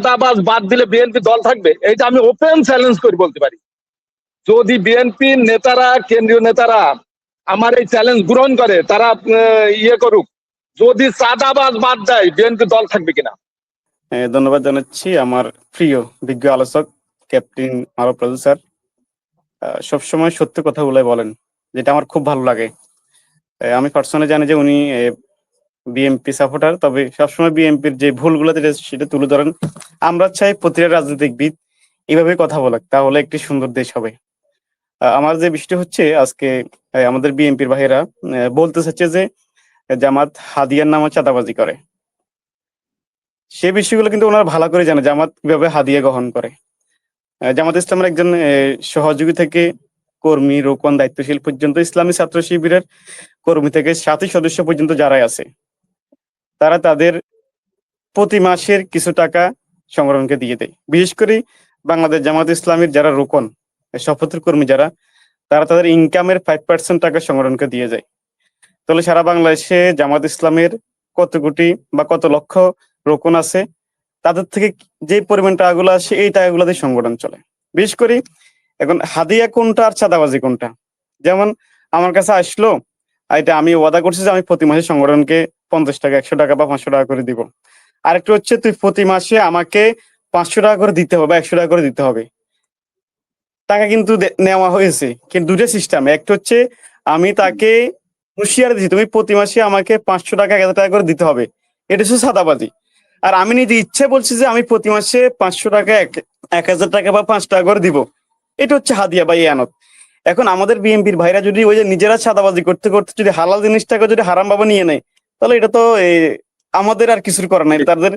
চাঁদাবাজ বাদ দিলে বিএনপি দল থাকবে? এইটা আমি ওপেন চ্যালেঞ্জ করে বলতে পারি। যদি বিএনপি নেতারা, কেন্দ্রীয় নেতারা আমার এই চ্যালেঞ্জ গ্রহণ করে, তারা ইয়ে করুক, যদি চাঁদাবাজ বাদ দেয় বিএনপি দল থাকবে কিনা। ধন্যবাদ জানাচ্ছি আমার প্রিয় বিজ্ঞ আলোচক ক্যাপ্টেন মারুফ রাজু স্যার। সবসময় সত্য কথা বলেন, যেটা আমার খুব ভালো লাগে। আমি পার্সোনালি জানি যে উনি বিএনপি সাপোর্টার, তবে সবসময় বিএনপির যে ভুলগুলো সেটা তুলে ধরেন। আমরা চাই প্রতিটা রাজনীতিবিদ এইভাবে কথা বলে, তাহলে একটি সুন্দর দেশ হবে। আমার যে বিষয়টা হচ্ছে, আজকে আমাদের বিএনপির ভাইয়েরা বলতে চাচ্ছে যে জামাত হাদিয়ার নামে চাঁদাবাজি করে। সে বিষয়গুলো কিন্তু ওনারা ভালো করে জানে জামাত কিভাবে হাদিয়া গ্রহণ করে। জামাত ইসলামের একজন সহযোগী থেকে কর্মী, রোকন, দায়িত্বশীল পর্যন্ত, ইসলামী ছাত্র শিবিরের কর্মী থেকে সাথী সদস্য পর্যন্ত যারাই আছে, তারা তাদের প্রতি মাসের কিছু টাকা সংগঠনকে দিয়ে দেয়। বিশেষ করে বাংলাদেশ জামাত ইসলামীর যারা রোকন, শপথের কর্মী যারা, তারা তাদের ইনকামের 5% টাকা সংগঠনকে দিয়ে যায়। তাহলে সারা বাংলাদেশে জামাত ইসলামের কত কোটি বা কত লক্ষ রোকন আছে, তাদের থেকে যে পরিমাণ টাকাগুলো আসে, এই টাকাগুলো দিয়ে সংগঠন চলে। বিশেষ করে এখন হাদিয়া কোনটা আর চাঁদাবাজি কোনটা? যেমন আমার কাছে আসলো, এটা আমি ওয়াদা করছি যে আমি প্রতি মাসে সংগঠনকে 50 টাকা, 100 টাকা বা 500 টাকা করে দিব। আরেকটা হচ্ছে তুই প্রতি মাসে আমাকে 500 টাকা করে দিতে হবে, 100 টাকা করে দিতে হবে। টাকা কিন্তু নেওয়া হয়েছে, কিন্তু দুটো সিস্টেম। একটা হচ্ছে আমি তাকে হুঁশিয়ার দিচ্ছি তুমি প্রতি মাসে আমাকে 500 টাকা, 1000 টাকা করে দিতে হবে, এটা হচ্ছে চাঁদাবাজি। আর আমি নিজে ইচ্ছে বলছি যে আমি প্রতি মাসে 500 টাকা, 1000 টাকা বা 5 টাকা করে দিব, এটা হচ্ছে হাদিয়া বা ইয়ানত। এখন আমাদের বিএনপির ভাইরা যদি ওই যে নিজেরা চাঁদাবাজি করতে করতে যদি হালাল জিনিসটাকে যদি হারাম ভাবে নিয়ে নেয়, তাহলে এটা তো আমাদের আর কিছুর করার নাই, তাদের।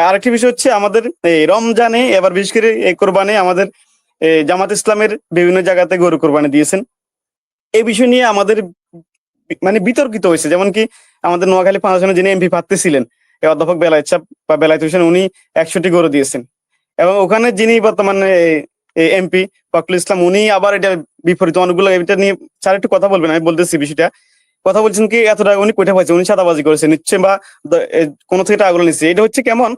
আরেকটি বিষয় হচ্ছে আমাদের রমজানে, এবার বিশেষ করে কোরবানি, আমাদের জামাত ইসলামের বিভিন্ন জায়গাতে গরু কোরবানি দিয়েছেন। এই বিষয় নিয়ে আমাদের মানে বিতর্কিত হয়েছে। যেমন কি আমাদের নোয়াখালী ফাউন্ডেশনের যিনি এমপি প্রার্থী ছিলেন, অধ্যাপক বেলায়েত সাহেব বা বেলায়েত হোসেন, উনি 100টি গরু দিয়েছেন। এবং ওখানে যিনি বর্তমানে এমপি ফখরুল ইসলাম, উনি আবার এটা বিপরীত অনেকগুলো, এটা নিয়ে স্যার একটু কথা বলবেন, আমি বলতেছি বিষয়টা। কথা বলছেন কি এত টাকা উনি কোথায় পাইছে, উনি চাঁদাবাজি করেছে নিচ্ছে বা কোনো থেকে টাকাগুলো নিচ্ছে। এটা হচ্ছে কেমন,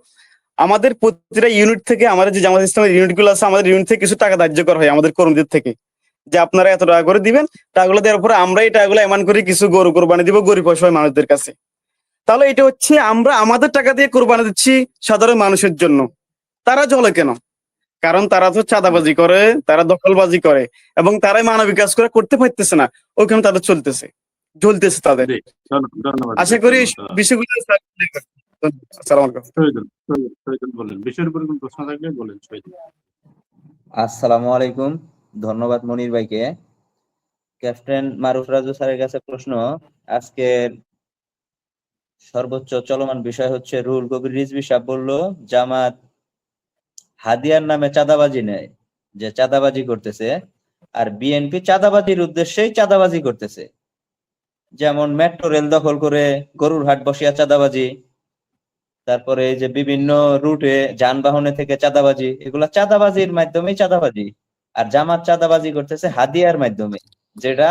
আমাদের প্রতিটা ইউনিট থেকে, আমাদের যে জামাত ইসলামের ইউনিট গুলো আছে, আমাদের ইউনিট থেকে কিছু টাকা ধার্য করা হয় আমাদের কর্মীদের থেকে, যে আপনারা এত টাকা করে দিবেন। টাকাগুলো দেওয়ার পরে আমরা এই টাকাগুলো এমন করে কিছু গরু কোরবানি দিব গরিব অসহায় মানুষদের কাছে। তাহলে এটা হচ্ছে আমরা আমাদের টাকা দিয়ে কোরবানি দিচ্ছি সাধারণ মানুষের জন্য। তারা জ্বলে কেন? কারণ তারা তো চাঁদাবাজি করে, তারা দখলবাজি করে, এবং তারাই মানবিক কাজ করতে পারতেছে না, ওখানে তাদের চলতেছে, জ্বলতেছে তাদের। আশা করি বিষয়গুলো। আসসালামু আলাইকুম। ধন্যবাদ মনির ভাইকে। ক্যাপ্টেন মারুফ রাজু স্যারের কাছে প্রশ্ন। আজকের সর্বোচ্চ চলমান বিষয় হচ্ছে রুহুল কবির রিজভী সাহেব বললো জামাত হাদিয়ার নামে চাঁদাবাজি নেয়, যে চাঁদাবাজি করতেছে, আর বিএনপি চাঁদাবাজির উদ্দেশ্যেই চাঁদাবাজি করতেছে। যেমন মেট্রো রেল দখল করে গরুর হাট বসিয়া চাঁদাবাজি, তারপরে এই যে বিভিন্ন রুটে যানবাহনে থেকে চাঁদাবাজি, এগুলা চাঁদাবাজির মাধ্যমেই চাঁদাবাজি। আর জামাত চাঁদাবাজি করতেছে হাদিয়ার মাধ্যমে, যেটা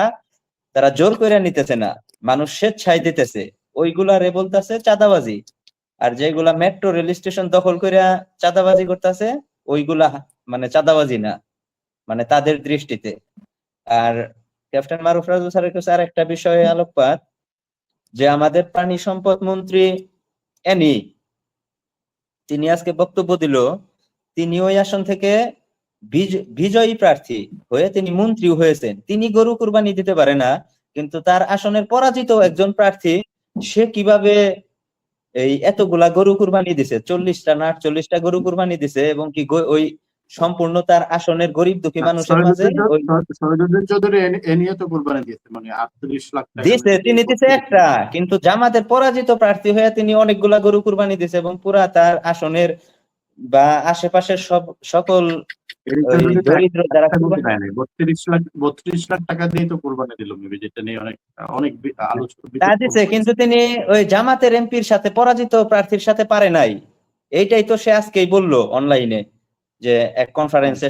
তারা জোর করে নিতেছে না, মানুষ স্বেচ্ছায় দিতেছে, ওইগুলা রে বলতেছে চাঁদাবাজি। আর যেগুলা মেট্রো রেল স্টেশন দখল করে চাঁদাবাজি করতেছে, ওইগুলা মানে চাঁদাবাজি না, মানে তাদের দৃষ্টিতে। আর ক্যাপ্টেন মারুফ রাজু স্যারের কাছে আর একটা বিষয়ে আলোকপাত, যে আমাদের পানি সম্পদ মন্ত্রী এনি, তিনি আজকে বক্তব্য দিল তিনি ওই আসন থেকে বিজয়ী প্রার্থী হয়ে তিনি মন্ত্রী হয়েছেন, তিনি গরু কুরবানি দিতে পারে না, কিন্তু তার আসনের পরাজিত একজন প্রার্থী সে কিভাবে এই এতগুলা গরু কুরবানি দিছে, 40টা না 48টা গরু কুরবানি দিছে, এবং কি ওই সম্পূর্ণ তার আসনের গরিব দুঃখী মানুষের মাঝে দিছে, তিনি দিছে একটা, কিন্তু জামাতের পরাজিত প্রার্থী হয়ে তিনি অনেকগুলা গরু কুরবানি দিছে, এবং পুরা তার আসনের বা আশেপাশের সকল দরিদ্র যারা 32 লাখ টাকা দিয়ে তো কোরবানি দিল, যেটা নিয়ে অনেক তা দিছে, কিন্তু তিনি ওই জামাতের এমপির সাথে, পরাজিত প্রার্থীর সাথে পারে নাই। এইটাই তো সে আজকেই বলল অনলাইনে, যে এক কনফারেন্সে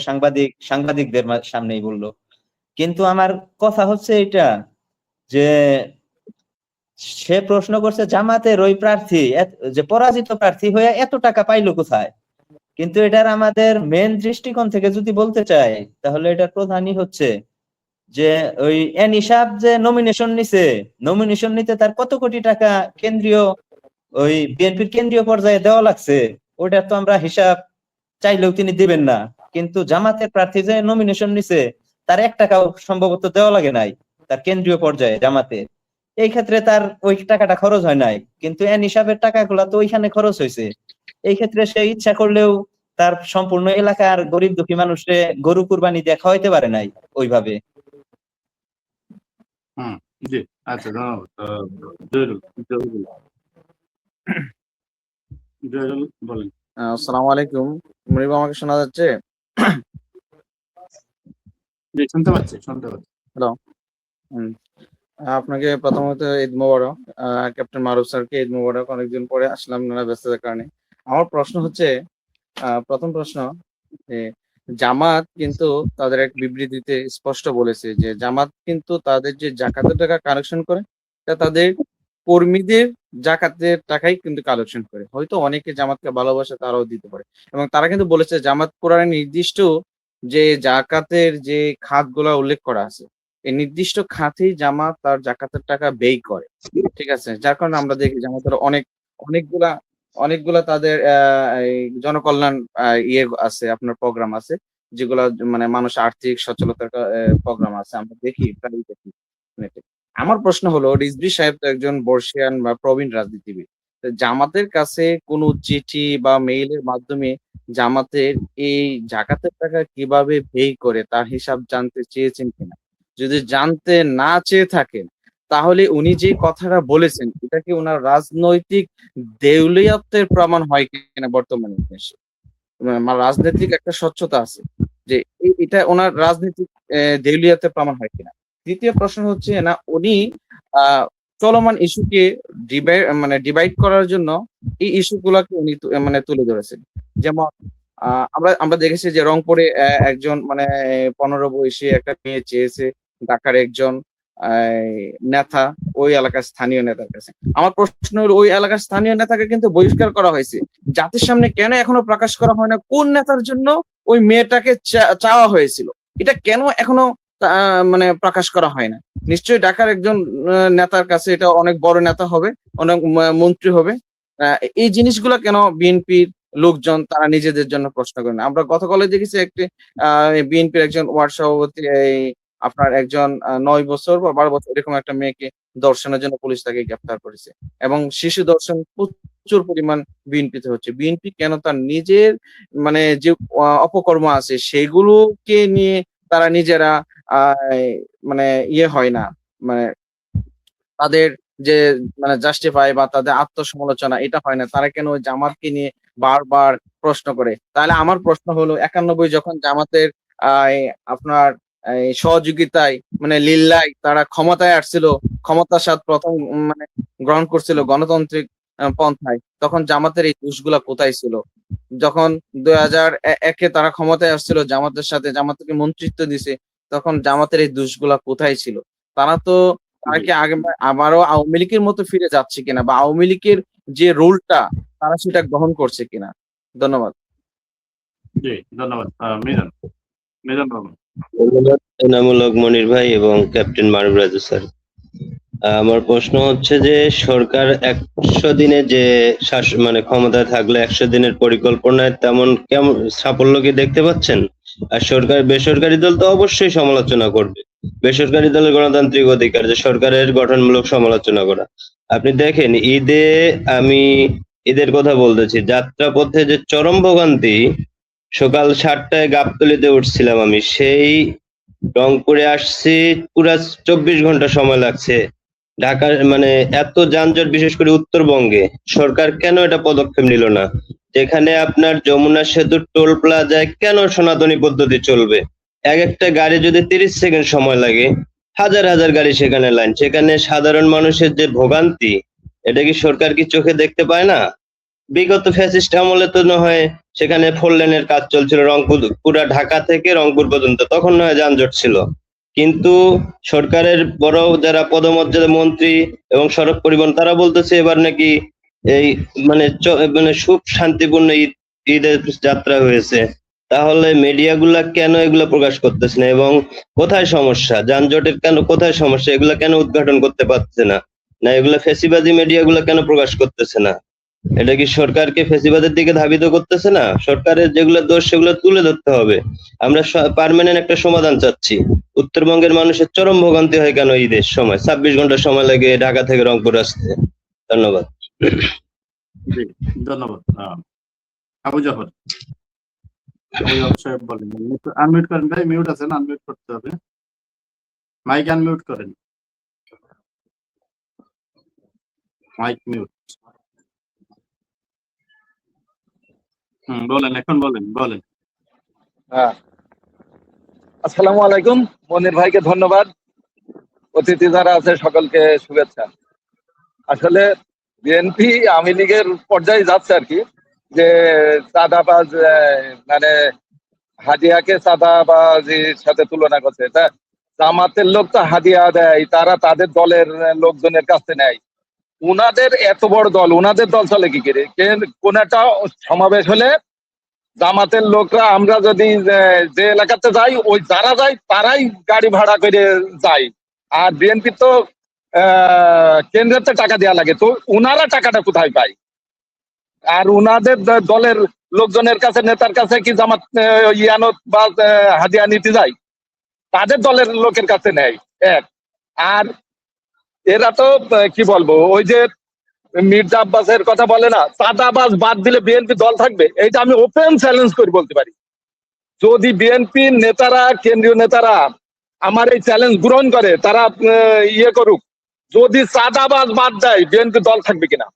সাংবাদিকদের সামনেই বলল। কিন্তু আমার কথা হচ্ছে এটা, যে সে প্রশ্ন করছে জামাতের ওই প্রার্থী যে পরাজিত প্রার্থী হয়ে এত টাকা পাইলো কোথায়। কিন্তু এটার আমাদের মেন দৃষ্টিকোণ থেকে যদি বলতে চাই, তাহলে এটার প্রধানই হচ্ছে যে ওই এনি সাহেব যে নমিনেশন নিছে, নমিনেশন নিতে তার কত কোটি টাকা কেন্দ্রীয় ওই বিএনপির কেন্দ্রীয় পর্যায়ে দেওয়া লাগছে, ওটার তো আমরা হিসাব চাইলেও তিনি দিবেন না। কিন্তু জামাতের প্রার্থী যে নমিনেশন নিছে তার 1 টাকাও সম্ভবত দেওয়া লাগে নাই তার কেন্দ্রীয় পর্যায়ে জামাতে। এই ক্ষেত্রে তার ওই টাকাটা খরচ হয় নাই, কিন্তু এন হিসাবের টাকাগুলা তো ওইখানে খরচ হয়েছে। এই ক্ষেত্রে সে ইচ্ছা করলেও তার সম্পূর্ণ এলাকার গরিব দুঃখী মানুষকে গরু কুরবানি দিয়ে খাওয়াইতে পারে নাই ওইভাবে। জি, আচ্ছা, ধন্যবাদ। জহিরুল জহিরুল জহিরুল বলেন। আসসালামু আলাইকুম। মুনিব, আমাকে শোনা যাচ্ছে? জি, শুনতে পাচ্ছি। হ্যালো। আপনাকে প্রথমত ঈদ মোবারক। ক্যাপ্টেন মারুফ স্যারকে ঈদ মোবারক। অনেকদিন পরে আসলাম নানা ব্যস্ততার কারণে। আমার প্রশ্ন হচ্ছে, প্রথম প্রশ্ন যে জামাত কিন্তু তাদের এক বিবৃতিতে স্পষ্ট বলেছে যে জামাত কিন্তু তাদের যে জাকাতের টাকা কালেকশন করে তা তাদের কর্মীদের জাকাতের টাকাই কিন্তু কালেকশন করে। হয়তো অনেকে জামাতকে ভালোবাসে, তারাও দিতে পারে। এবং তারা কিন্তু বলেছে জামাত কোরআনে নির্দিষ্ট যে জাকাতের যে খাতগুলা উল্লেখ করা আছে, এই নির্দিষ্ট খাতেই জামাত তার জাকাতের টাকা ব্যয় করে। ঠিক আছে? যার কারণে আমরা দেখি জামাতের অনেকগুলা অনেকগুলা তাদের এই জনকল্যাণ ইয়ে আছে, আপনার প্রোগ্রাম আছে, যেগুলা মানে মানুষ আর্থিক সচ্ছলতার প্রোগ্রাম আছে, আমরা দেখি, প্রায়ই দেখি নেটে। আমার প্রশ্ন হলো, রিজভী সাহেব তো একজন বর্ষিয়ান বা প্রবীণ রাজনীতিবিদ। তো জামাতের কাছে কোনো চিঠি বা মেইলের মাধ্যমে জামাতের এই জাকাতের টাকা কিভাবে ব্যয় করে তার হিসাব জানতে চেয়েছেন কিনা? যদি জানতে না চেয়ে থাকেন, তাহলে উনি যে কথাটা বলেছেন এটা কি ওনার রাজনৈতিক দেউলিয়াত্বের প্রমাণ হয় কিনা বর্তমানে দেশে? রাজনৈতিক একটা স্বচ্ছতা আছে যে এটা ওনার রাজনৈতিক দেউলিয়াতের প্রমাণ হয় কিনা। দ্বিতীয় প্রশ্ন হচ্ছে, না উনি চলমান ইস্যুকে ডিভাইড করার জন্য এই ইস্যু গুলাকে উনি মানে তুলে ধরেছেন। যেমন আমরা দেখেছি যে রংপুরে একজন মানে 15 বয়সী একটা মেয়ে চেয়েছে ঢাকার একজন নেতা, ওই এলাকার স্থানীয় নেতার কাছে। আমার প্রশ্ন হলো, ওই এলাকার স্থানীয় নেতাকে কিন্তু বহিষ্কার করা হয়েছে, জাতির সামনে কেন এখনো প্রকাশ করা হয় না কোন নেতার জন্য ওই মেয়েটাকে চাওয়া হয়েছিল? এটা কেন এখনো মানে প্রকাশ করা হয় না? নিশ্চয়ই ঢাকার একজন নেতার কাছে এটা অনেক বড় নেতা হবে, অনেক মন্ত্রী হবে। এই জিনিসগুলো কেন বিএনপির লোকজন তারা নিজেদের জন্য প্রশ্ন করেন? আমরা গতকালে দেখেছি একটি বিএনপির একজন ওয়ার্ড সভাপতি আপনার একজন 9 বছর বা 12 বছর এরকম একটা মেয়েকে ধর্ষণের জন্য পুলিশ তাকে গ্রেফতার করেছে। এবং শিশু ধর্ষণ প্রচুর পরিমাণ বিএনপিতে হচ্ছে। বিএনপি কেন তার নিজের মানে যে অপকর্ম আছে সেগুলোকে নিয়ে তারা নিজেরা মানে ইয়ে হয় না, মানে তাদের যে মানে জাস্টিফাই বা তাদের আত্মসমালোচনা এটা হয় না, তারা কেন ওই জামাতকে নিয়ে বারবার প্রশ্ন করে? তাহলে আমার প্রশ্ন হলো, 91 যখন জামাতের আপনার সহযোগিতায় মানে লিল্লায় তারা ক্ষমতায় আসছিল, ক্ষমতার স্বাদ প্রথম মানে গ্রহণ করছিল গণতান্ত্রিক পন্থায়, তখন জামাতের এই দোষগুলা কোথায় ছিল? যখন 2001-এ তারা ক্ষমতায় আসছিল জামাতের সাথে, জামাতকে মন্ত্রিত্ব দিছে, তখন জামাতের এই দোষগুলা কোথায় ছিল? তারা কি আবারও আওয়ামী লীগের মতো ফিরে যাচ্ছে কিনা, বা আওয়ামী লীগের যে রোলটা তারা সেটা গ্রহণ করছে কিনা? ধন্যবাদ। জি, ধন্যবাদ। মিজান বাবু। ধন্যবাদ এনামূলক মনির ভাই এবং ক্যাপ্টেন মারুফ রাজু স্যার। আমার প্রশ্ন হচ্ছে যে সরকার 100 দিনে যে মানে ক্ষমতায় থাকলে 100 দিনের পরিকল্পনায় তেমন কেমন সাফল্য কি দেখতে পাচ্ছেন? আর বেসরকারি দল তো অবশ্যই সমালোচনা করবে। বেসরকারি দলের গণতান্ত্রিক অধিকার যে সরকারের গঠনমূলক সমালোচনা করা। আপনি দেখেন আমি ঈদের কথা বলতেছি, যাত্রাপথে যে চরম ভোগান্তি, সকাল 7টায় গাবতলীতে উঠছিলাম আমি, সেই রংপুরে আসছি পুরা 24 ঘন্টা সময় লাগছে। ঢাকার মানে এত যানজট, বিশেষ করে উত্তরবঙ্গে, সরকার কেন এটা পদক্ষেপ নিল না? যেখানে আপনার যমুনা সেতুর টোল প্লাজায় কেন সনাতনী পদ্ধতি চলবে? একটা গাড়ি যদি 30 সেকেন্ড সময় লাগে, হাজার হাজার গাড়ি সেখানে লাইন, সেখানে সাধারণ মানুষের যে ভোগান্তি, এটা কি সরকার কি চোখে দেখতে পায় না? বিগত ফ্যাসিস্ট আমলে তো না হয় সেখানে 4 লেনের কাজ চলছিল রংপুর, পুরা ঢাকা থেকে রংপুর পর্যন্ত, তখন নয় যানজট ছিল। কিন্তু সরকারের বড় যারা পদমর্যাদা মন্ত্রী এবং সড়ক পরিবহন তারা বলতেছে এবার নাকি এই মানে সুখ শান্তিপূর্ণ ঈদের যাত্রা হয়েছে। তাহলে মিডিয়াগুলা কেন এগুলা প্রকাশ করতেছে না এবং কোথায় সমস্যা, যানজটের কেন কোথায় সমস্যা, এগুলা কেন উদ্ঘাটন করতে পারছে না? না এগুলা ফ্যাসিবাদী মিডিয়াগুলা কেন প্রকাশ করতেছে না? এটা কি সরকারকে ফ্যাসিবাদের দিকে ধাবিত করতেছে না? সরকারের যেগুলো দোষ সেগুলো তুলে ধরতে হবে। আমরা পার্মানেন্ট একটা সমাধান চাচ্ছি। উত্তরবঙ্গের মানুষের চরম ভোগান্তি হয় কেন ঈদের সময় 26 ঘন্টা সময় লাগে ঢাকা থেকে রংপুর আসতে? ধন্যবাদ। জি, ধন্যবাদ। আবু জাফর সাহেব বলেন। আনমিউট করেন ভাই, মিউট আছেন, আনমিউট করতে হবে। মাইক আনমিউট করেন, মাইক মিউট। বলেন, এখন বলেন। হ্যাঁ, আসসালামু আলাইকুম। মনির ভাইকে ধন্যবাদ, অতিথি যারা আছে সকলকে শুভেচ্ছা। আসলে বিএনপি আওয়ামী লীগের পর্যায়ে যাচ্ছে আর কি, যে চাঁদাবাজ মানে হাদিয়াকে চাঁদাবাজির সাথে তুলনা করছে। তা জামাতের লোক তো হাদিয়া দেয়, তারা তাদের দলের লোকজনের কাছে নেয়। উনাদের এত বড় দল, উনাদের দল চলে কি করে? কোন একটা সমাবেশ হলে জামাতের লোকরা, আমরা যদি যে এলাকাতে যাই, ওই যারা যায় তারাই গাড়ি ভাড়া করে যায়। আর বিএনপি তো কেন্দ্রের টাকা দেওয়া লাগে, তো উনারা টাকাটা কোথায় পায়? আর উনাদের দলের লোকজনের কাছে, নেতার কাছে কি জামাত ইয়ানত বা হাদিয়া নিতে যায়? তাদের দলের লোকের কাছে নেয় এক। আর এরা তো কি বলবো, ওই যে মির্জা আব্বাসের কথা বলে না, চাঁদাবাজ বাদ দিলে বিএনপি দল থাকবে, এইটা আমি ওপেন চ্যালেঞ্জ করে বলতে পারি। যদি বিএনপি নেতারা, কেন্দ্রীয় নেতারা আমার এই চ্যালেঞ্জ গ্রহণ করে, তারা ইয়ে করুক, যদি চাঁদাবাজ বাদ দেয় বিএনপি দল থাকবে কিনা।